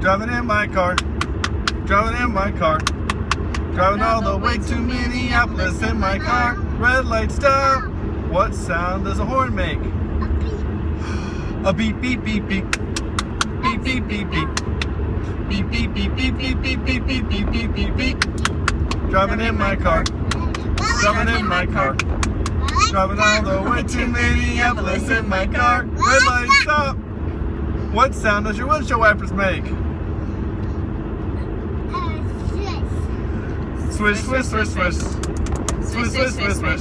Driving in my car. Driving in my car. Driving all the way to Minneapolis in my car. Red light stop. What sound does a horn make? A beep beep beep beep. Beep beep beep beep. Beep beep beep beep beep beep beep beep beep beep beep beep. Driving in my car. Driving in my car. Driving all the way to Minneapolis in my car. Red light stop. What sound does your windshield wipers make? Swish, swish, swish, swish. Swish, swish, swish, swish.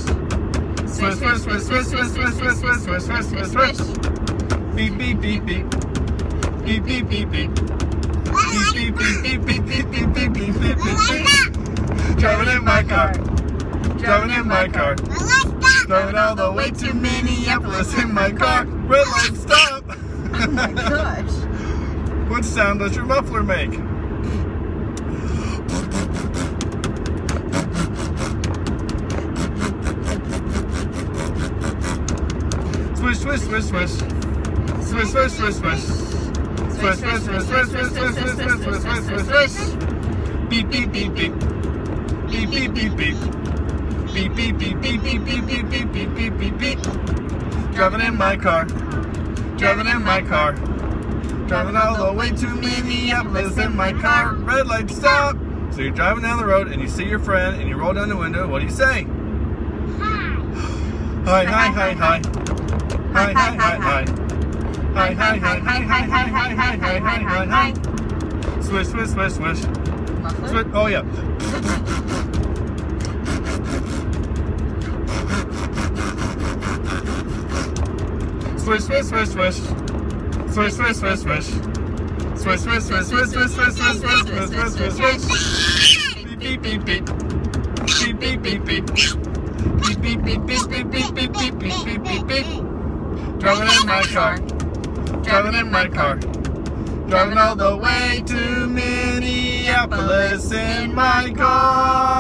Swish, swish, swish, swish, swish, swish, swish, swish, swish, swish, swish. Beep, beep, beep, beep. Beep, beep, beep, beep. Beep, beep, beep, beep, beep, beep, beep, beep, beep, beep, beep. Driving in my car. Driving in my car. Driving all the way to Minneapolis in my car. Red light stop. Oh my gosh. What sound does your muffler make? Swish, swish, swish, swish. Swish, swish, swish, swish. Swish, swish, swish, swish, swish, swish, swish, swish, swish, swish, swish. Beep, beep, beep, beep. Beep, beep, beep, beep. Beep, beep, beep, beep, beep, beep, beep, beep, beep, beep, beep, beep. Driving in my car. Driving in my car. Driving all the way to Minneapolis in my car. Red light stop. So you're driving down the road and you see your friend and you roll down the window. What do you say? Hi, hi, hi, hi. Hi, hi, hi, hi. Hi, hi, hi, hi, hi, hi, hi, hi, hi, hi, hi, hi. Swish, swish, swish, swish. Swish. Oh yeah. Swish, swish, swish, swish. Swish, swish, swish, swish. Swish, swish, swish, swish, swish, swish, swish, swish, swish, swish, swish. Beep, beep, beep, beep. Beep, beep, beep, beep. Beep, beep, beep, beep, beep, beep, beep, beep, beep, beep, beep, beep. Driving in my car. Driving in my car. Driving all the way to Minneapolis in my car.